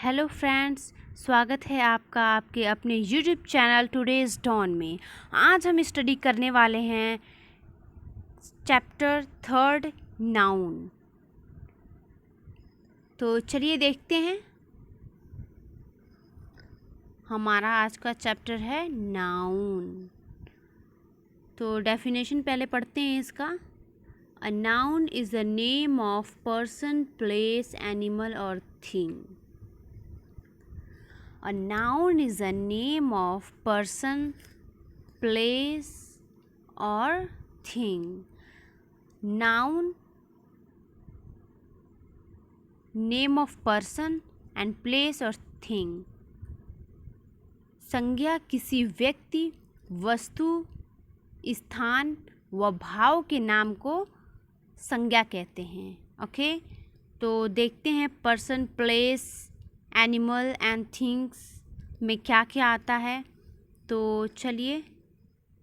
Hello friends, स्वागत है आपका आपके अपने यूट्यूब चैनल टुडेज़ डॉन में। आज हम स्टडी करने वाले हैं चैप्टर 3 नाउन। तो चलिए देखते हैं। हमारा आज का चैप्टर है नाउन। तो डेफिनेशन पहले पढ़ते हैं इसका। A noun is the name of person, place, animal और thing. A noun is a name of person, place or thing. Noun, name of person and place or thing. संज्ञा किसी व्यक्ति, वस्तु, स्थान व भाव के नाम को संज्ञा कहते हैं। ओके, तो देखते हैं person, place, animal and things में क्या क्या आता है। तो चलिए,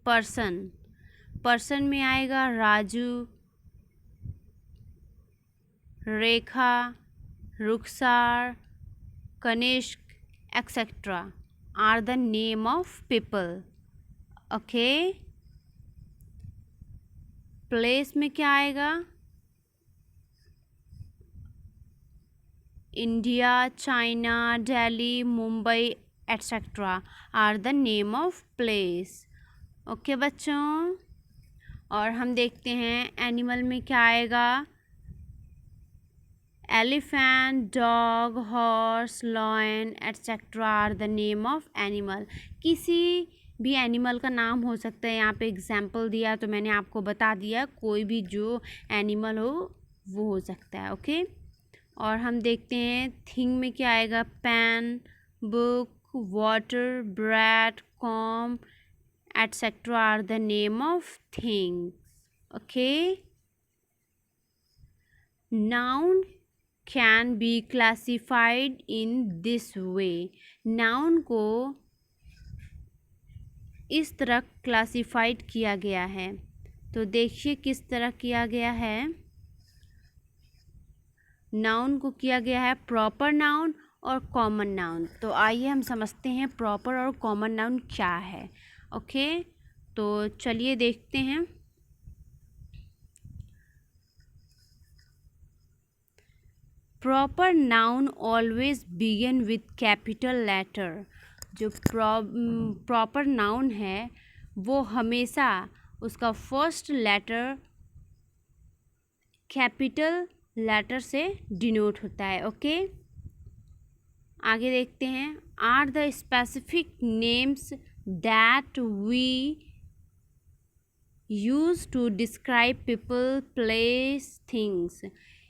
पर्सन में आएगा Raju, Rekha, Rukhsar, Kanishk etcetera are the name of people. Okay, place में क्या आएगा? India, China, Delhi, Mumbai etcetera are the name of place. Okay बच्चों, और हम देखते हैं एनिमल में क्या आएगा। Elephant, dog, horse, lion etcetera are the name of animal. किसी भी एनिमल का नाम हो सकता है। यहाँ पे एग्जाम्पल दिया तो मैंने आपको बता दिया, कोई भी जो एनिमल हो वो हो सकता है। ओके, और हम देखते हैं थिंग में क्या आएगा। Pen, book, water, bread, comb etcetera are the name of things. Okay, noun can be classified in this way. Noun को इस तरह क्लासिफाइड किया गया है। तो देखिए किस तरह किया गया है। नाउन को किया गया है प्रॉपर नाउन और कॉमन नाउन। तो आइए हम समझते हैं प्रॉपर और कॉमन नाउन क्या है। ओके, तो चलिए देखते हैं। Proper noun always begin with capital letter. जो प्रॉपर नाउन है वो हमेशा उसका फर्स्ट लेटर कैपिटल लेटर से डिनोट होता है। ओके, आगे देखते हैं। Are the specific names that we use to describe people, place, things.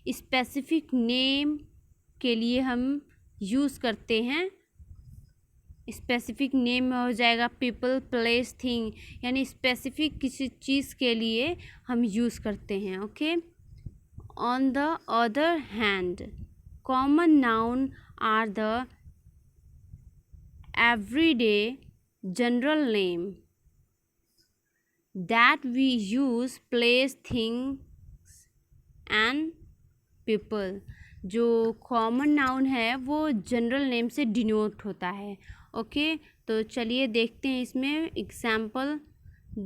Specific name के लिए हम यूज़ करते हैं। स्पेसिफिक नेम में हो जाएगा पीपल, प्लेस, थिंग, यानी स्पेसिफिक किसी चीज़ के लिए हम यूज़ करते हैं। Okay, On the other hand, common noun are the everyday general name that we use place, things and people. जो कॉमन नाउन है वो जनरल नेम से डिनोट होता है। ओके, तो चलिए देखते हैं इसमें एग्जाम्पल।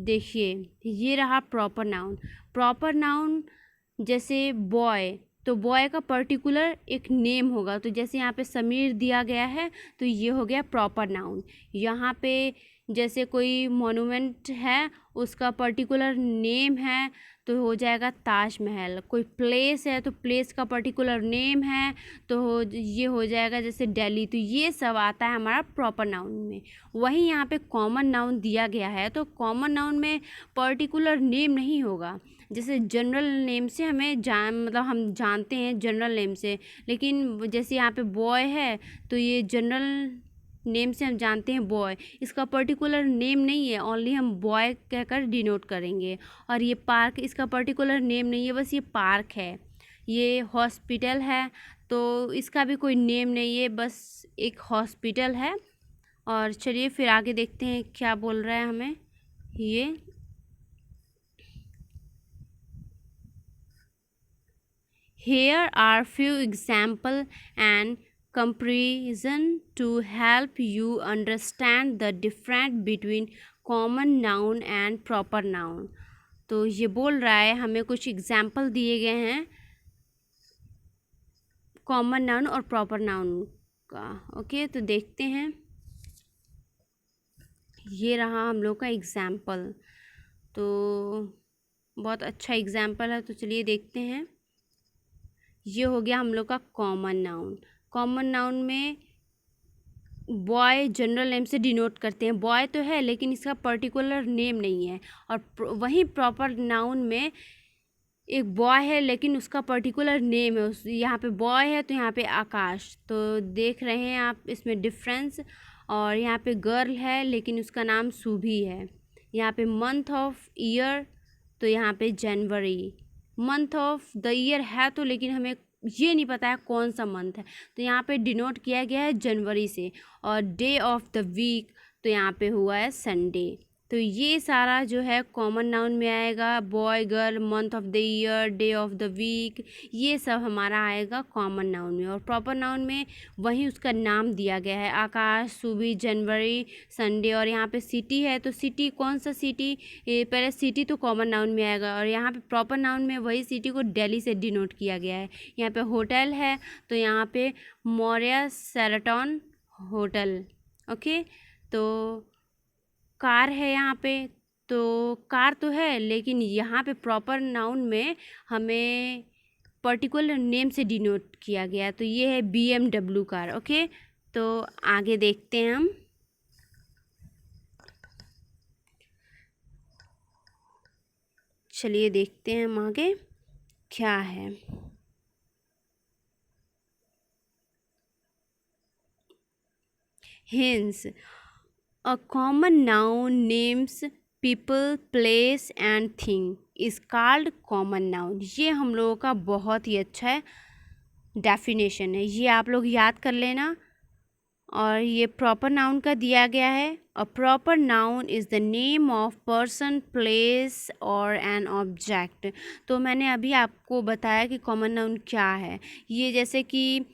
देखिए, ये रहा प्रॉपर नाउन। प्रॉपर नाउन जैसे बॉय, तो बॉय का पर्टिकुलर एक नेम होगा। तो जैसे यहाँ पे समीर दिया गया है तो ये हो गया प्रॉपर नाउन। यहाँ पे जैसे कोई मोनूमेंट है उसका पर्टिकुलर नेम है तो हो जाएगा ताजमहल। कोई प्लेस है तो प्लेस का पर्टिकुलर नेम है तो ये हो जाएगा जैसे दिल्ली। तो ये सब आता है हमारा प्रॉपर नाउन में। वहीं यहाँ पे कॉमन नाउन दिया गया है तो कॉमन नाउन में पर्टिकुलर नेम नहीं होगा। जैसे जनरल नेम से हमें मतलब हम जानते हैं जनरल नेम से, लेकिन जैसे यहाँ पे बॉय है तो ये जनरल नेम से हम जानते हैं बॉय, इसका पर्टिकुलर नेम नहीं है, ओनली हम बॉय कहकर डिनोट करेंगे। और ये पार्क, इसका पर्टिकुलर नेम नहीं है, बस ये पार्क है। ये हॉस्पिटल है तो इसका भी कोई नेम नहीं है, बस एक हॉस्पिटल है। और चलिए फिर आगे देखते हैं क्या बोल रहा है हमें ये। Here are few example and comparison to help you understand the difference between common noun and proper noun। तो ये बोल रहा है, हमें कुछ एग्जाम्पल दिए गए हैं कॉमन नाउन और प्रॉपर नाउन का। ओके, तो देखते हैं। ये रहा हम लोग का एग्जाम्पल, तो बहुत अच्छा एग्जाम्पल है, तो चलिए देखते हैं। ये हो गया हम लोग का कॉमन नाउन। कॉमन नाउन में बॉय जनरल नेम से डिनोट करते हैं। बॉय तो है लेकिन इसका पर्टिकुलर नेम नहीं है। और वहीं प्रॉपर नाउन में एक बॉय है लेकिन उसका पर्टिकुलर नेम है। उस यहाँ पे बॉय है तो यहाँ पे आकाश, तो देख रहे हैं आप इसमें डिफरेंस। और यहाँ पे गर्ल है लेकिन उसका नाम सुभी है। यहाँ पे मंथ ऑफ ईयर, तो यहाँ पे जनवरी। मंथ ऑफ द ईयर है तो, लेकिन हमें ये नहीं पता है कौन सा मंथ है, तो यहाँ पे डिनोट किया गया है जनवरी से। और डे ऑफ द वीक, तो यहाँ पे हुआ है संडे। तो ये सारा जो है कॉमन नाउन में आएगा। Boy, girl, month of the year, day of the week, ये सब हमारा आएगा कॉमन नाउन में। और प्रॉपर नाउन में वही उसका नाम दिया गया है, आकाश, सुबह, जनवरी, संडे। और यहाँ पे सिटी है तो सिटी, कौन सा सिटी, पहले सिटी तो कॉमन नाउन में आएगा। और यहाँ पे प्रॉपर नाउन में वही सिटी को दिल्ली से डिनोट किया गया है। यहाँ पे होटल है तो यहाँ पे मौर्य शेराटन होटल। ओके, तो कार है यहाँ पे, तो कार तो है लेकिन यहाँ पे प्रॉपर नाउन में हमें पर्टिकुलर नेम से डिनोट किया गया, तो ये है BMW कार। ओके, तो आगे देखते हैं हम। चलिए देखते हैं हम आगे क्या है। Hence, a common noun names people, place and thing is called common noun। ये हम लोगों का बहुत ही अच्छा है डेफिनेशन है, ये आप लोग याद कर लेना। और ये प्रॉपर नाउन का दिया गया है। A proper noun is the name of person, place और एन ऑब्जेक्ट। तो मैंने अभी आपको बताया कि कॉमन नाउन क्या है। ये जैसे कि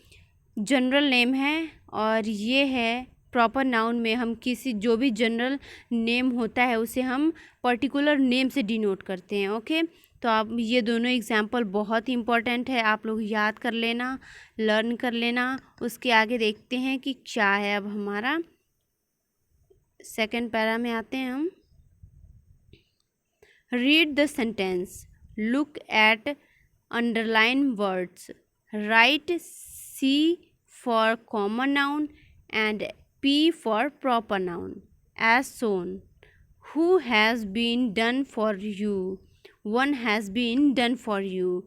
जनरल नेम है, और ये है प्रॉपर नाउन में हम किसी जो भी जनरल नेम होता है उसे हम पर्टिकुलर नेम से डिनोट करते हैं। ओके, तो आप ये दोनों एग्जाम्पल बहुत ही इम्पॉर्टेंट है, आप लोग याद कर लेना, लर्न कर लेना। उसके आगे देखते हैं कि क्या है। अब हमारा सेकंड पैरा में आते हैं हम। Read the sentence, look at underline words, right C for common noun and P for proper noun as shown। Who has been done for you, one has been done for you।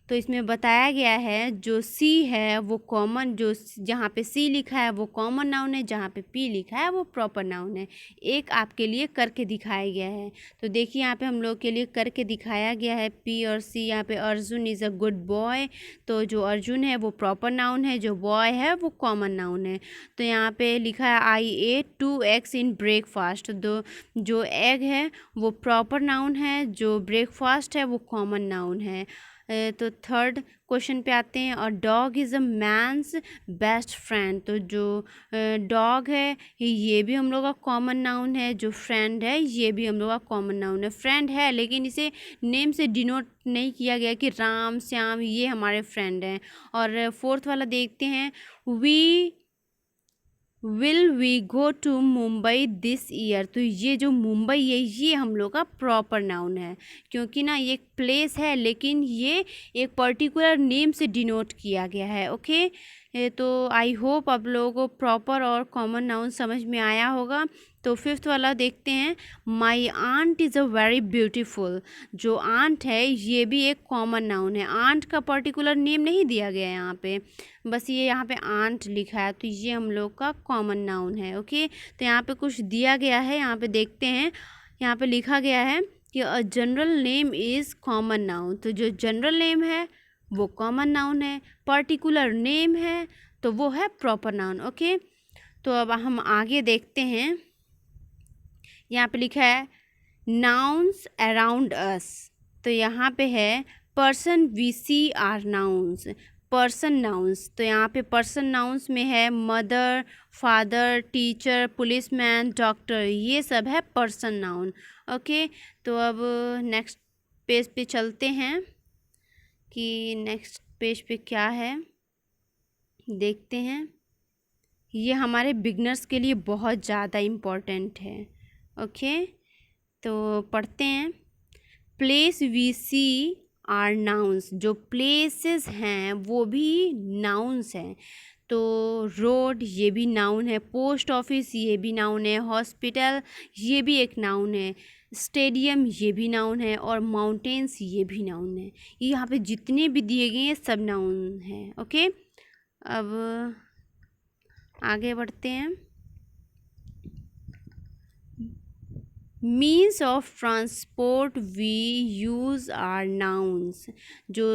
तो इसमें बताया गया है जो C है वो common, जो जहाँ पे C लिखा है वो कॉमन नाउन है, जहाँ पे P लिखा है वो प्रॉपर नाउन है। एक आपके लिए करके दिखाया गया है, तो देखिए यहाँ पे हम लोग के लिए करके दिखाया गया है P और C। यहाँ पे Arjun is a good boy, तो जो अर्जुन है वो प्रॉपर नाउन है, जो बॉय है वो कॉमन नाउन है। तो यहाँ पे लिखा है I ate 2 eggs in breakfast। जो एग है वो प्रॉपर नाउन है, जो ब्रेकफास्ट है वो कॉमन नाउन है। तो थर्ड क्वेश्चन पे आते हैं। और dog is a man's best friend. तो जो डॉग है ये भी हम लोग का कॉमन नाउन है, जो फ्रेंड है ये भी हम लोग का कॉमन नाउन है। फ्रेंड है लेकिन इसे नेम से डिनोट नहीं किया गया कि राम, श्याम ये हमारे फ्रेंड हैं। और फोर्थ वाला देखते हैं। Will we go to Mumbai this year. तो ये जो मुंबई है ये हम लोग का प्रॉपर नाउन है, क्योंकि ना ये एक प्लेस है लेकिन ये एक पर्टिकुलर नेम से डिनोट किया गया है। ओके, तो आई होप आप लोगों को प्रॉपर और कॉमन नाउन समझ में आया होगा। तो फिफ्थ वाला देखते हैं। My aunt is a very beautiful. जो आंट है ये भी एक कॉमन नाउन है। आंट का पर्टिकुलर नेम नहीं दिया गया है यहाँ पे, बस ये यहाँ पे आंट लिखा है, तो ये हम लोग का कॉमन नाउन है। ओके, तो यहाँ पे कुछ दिया गया है, यहाँ पे देखते हैं। यहाँ पे लिखा गया है कि a general name is common noun. तो जो जनरल नेम है वो कॉमन नाउन है, पर्टिकुलर नेम है तो वो है प्रॉपर नाउन। ओके, तो अब हम आगे देखते हैं। यहाँ पे लिखा है नाउन्स अराउंड अस। तो यहाँ पे है person we see are nouns. Person nouns. तो यहाँ पे पर्सन नाउन्स में है mother, father, teacher, policeman, doctor, ये सब है पर्सन नाउन। ओके, तो अब नेक्स्ट पेज पे चलते हैं कि नेक्स्ट पेज पे क्या है, देखते हैं। ये हमारे बिगनर्स के लिए बहुत ज़्यादा इम्पोर्टेंट है। ओके, तो पढ़ते हैं। Place we see are nouns. जो प्लेसेस हैं वो भी नाउन्स हैं। तो रोड ये भी नाउन है, पोस्ट ऑफिस ये भी नाउन है, हॉस्पिटल ये भी एक नाउन है, स्टेडियम ये भी नाउन है, और माउंटेन्स ये भी नाउन है। ये यहाँ पे जितने भी दिए गए हैं सब नाउन है। ओके, अब आगे बढ़ते हैं। Means of transport we use are nouns. जो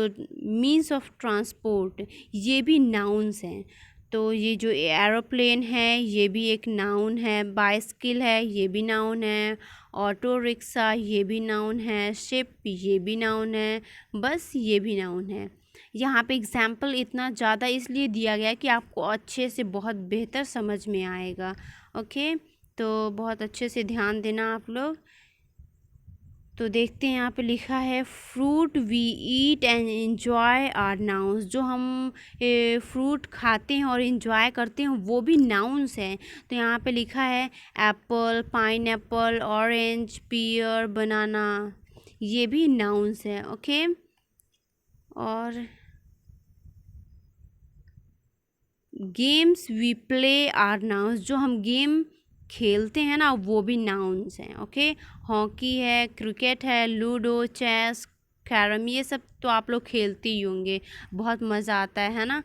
मीन्स ऑफ ट्रांसपोर्ट ये भी नाउन्स हैं। तो ये जो एरोप्लेन है ये भी एक नाउन है, बाइसिकल है ये भी नाउन है, ऑटो रिक्शा ये भी नाउन है, शिप ये भी नाउन है, बस ये भी नाउन है। यहाँ पे एग्जाम्पल इतना ज़्यादा इसलिए दिया गया है कि आपको अच्छे से बहुत बेहतर समझ में आएगा। ओके, तो बहुत अच्छे से ध्यान देना आप लोग। तो देखते हैं यहाँ पे लिखा है fruit we eat and enjoy are nouns. जो हम फ्रूट खाते हैं और एंजॉय करते हैं वो भी नाउन्स हैं। तो यहाँ पे लिखा है apple, pineapple, orange, pear, banana, ये भी नाउन्स हैं। ओके, और games we play are nouns. जो हम गेम खेलते हैं ना वो भी नाउन्स हैं। ओके, हॉकी है, क्रिकेट है, लूडो, चेस, कैरम, ये सब तो आप लोग खेलते ही होंगे, बहुत मज़ा आता है ना।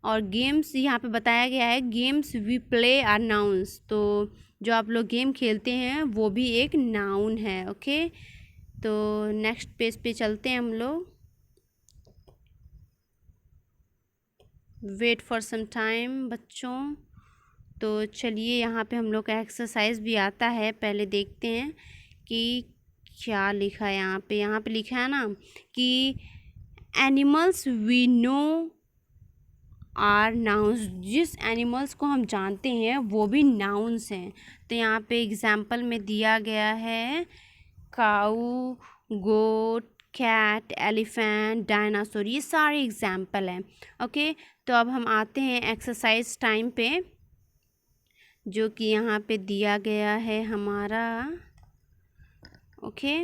और गेम्स यहाँ पे बताया गया है games we play are nouns. तो जो आप लोग गेम खेलते हैं वो भी एक नाउन है। ओके, तो नेक्स्ट पेज पे चलते हैं हम लोग। वेट फॉर सम टाइम बच्चों। तो चलिए यहाँ पे हम लोग का एक्सरसाइज भी आता है, पहले देखते हैं कि क्या लिखा है यहाँ पे। यहाँ पे लिखा है ना कि animals we know are nouns. जिस एनिमल्स को हम जानते हैं वो भी नाउन्स हैं। तो यहाँ पे एग्जाम्पल में दिया गया है काऊ, गोट, कैट, एलिफेंट, डायनासोर, ये सारे एग्जाम्पल हैं। ओके, तो अब हम आते हैं एक्सरसाइज टाइम पे, जो कि यहाँ पे दिया गया है हमारा। Okay,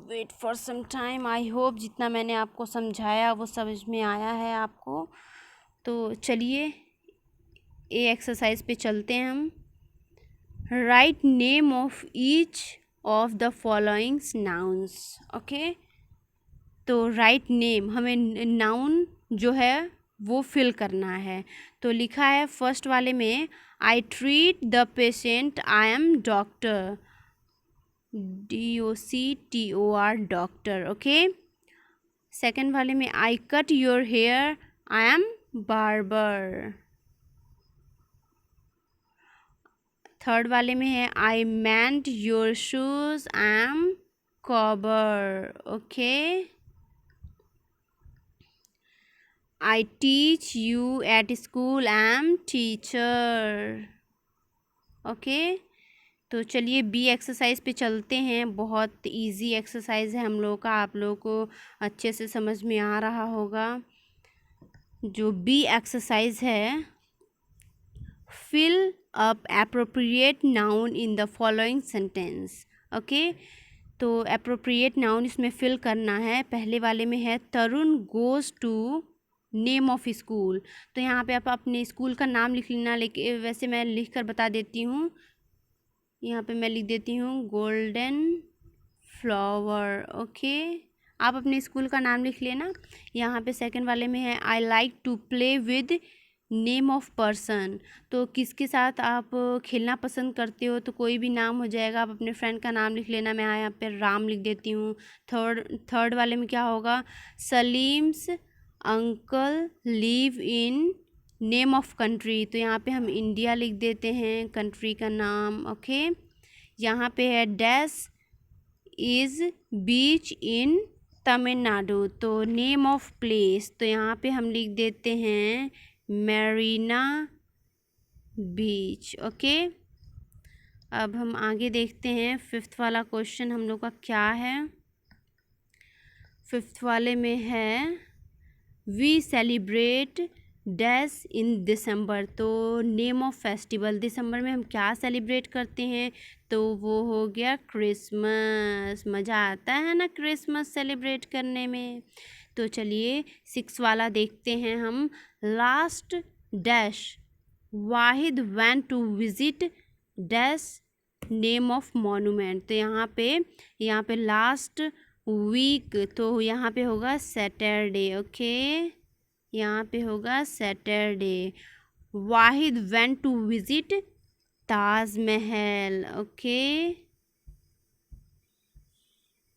wait for some time. I hope जितना मैंने आपको समझाया वो समझ में आया है आपको। तो चलिए ये एक्सरसाइज पे चलते हैं हम। Write name of each of the followings nouns. Okay, तो राइट नेम, हमें नाउन जो है वो फिल करना है। तो लिखा है फर्स्ट वाले में I treat the patient, I am doctor, DOCTOR, doctor. Okay, second वाले में I cut your hair, I am barber. Third वाले में है I mend your shoes, I am cobbler. Okay, I teach you at school, I am teacher। Okay, तो चलिए be exercise पे चलते हैं। बहुत इजी एक्सरसाइज है हम लोगों का, आप लोगों को अच्छे से समझ में आ रहा होगा। जो बी एक्सरसाइज है, fill up appropriate noun in the following sentence. Okay, तो एप्रोप्रिएट नाउन इसमें फिल करना है। पहले वाले में है Tarun goes to name of school. तो यहाँ पे आप अपने स्कूल का नाम लिख लेना, लेकिन वैसे मैं लिख कर बता देती हूँ। यहाँ पे मैं लिख देती हूँ गोल्डन फ्लावर। ओके, आप अपने स्कूल का नाम लिख लेना। यहाँ पे सेकंड वाले में है I like to play with name of person. तो किसके साथ आप खेलना पसंद करते हो, तो कोई भी नाम हो जाएगा, आप अपने फ्रेंड का नाम लिख लेना। मैं यहाँ पे राम लिख देती हूँ। थर्ड वाले में क्या होगा, Salim's uncle live in name of country. तो यहाँ पे हम इंडिया लिख देते हैं कंट्री का नाम। ओके, यहाँ पे है डैश इज़ बीच इन तमिलनाडु। तो नेम ऑफ प्लेस, तो यहाँ पे हम लिख देते हैं मैरीना बीच। ओके, अब हम आगे देखते हैं 5th वाला क्वेश्चन हम लोग का क्या है। 5th वाले में है वी सेलिब्रेट डैश इन दिसंबर। तो नेम ऑफ फेस्टिवल, दिसंबर में हम क्या सेलिब्रेट करते हैं, तो वो हो गया क्रिसमस। मज़ा आता है ना क्रिसमस सेलिब्रेट करने में। तो चलिए 6 वाला देखते हैं हम। Last dash Wahid went to visit dash name of monument. तो यहाँ पे लास्ट वीक, तो यहाँ पे होगा सैटरडे। ओके, यहाँ पे होगा Saturday. Wahid went to visit Taj Mahal. Okay,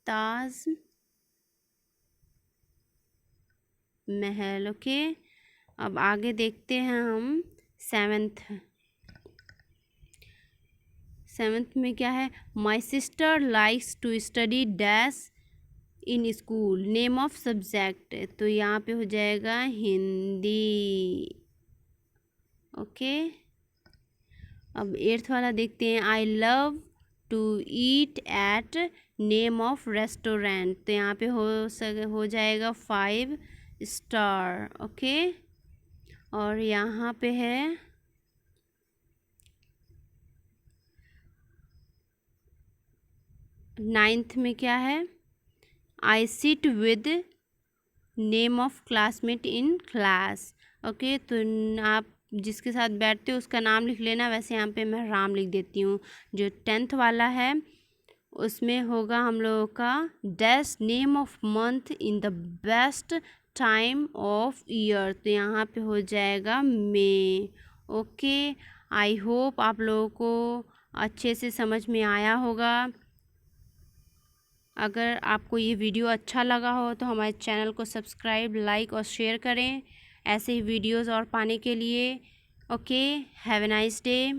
Taj Mahal. Okay, अब आगे देखते हैं हम 7th में क्या है। My sister likes to study dash in school name of subject. तो यहाँ पे हो जाएगा हिंदी। ओके, अब 8th वाला देखते हैं। I love to eat at name of restaurant. तो यहाँ पे हो जाएगा 5 स्टार। ओके, और यहाँ पे है 9th में क्या है। I sit with name of classmate in class. Okay, तो आप जिसके साथ बैठते हो उसका नाम लिख लेना। वैसे यहाँ पे मैं राम लिख देती हूँ। जो 10th वाला है उसमें होगा हम लोगों का dash name of month in the best time of year. तो यहाँ पे हो जाएगा मई। ओके, आई होप आप लोगों को अच्छे से समझ में आया होगा। अगर आपको ये वीडियो अच्छा लगा हो तो हमारे चैनल को सब्सक्राइब, लाइक और शेयर करें ऐसे ही वीडियोस और पाने के लिए। Okay, have a nice day.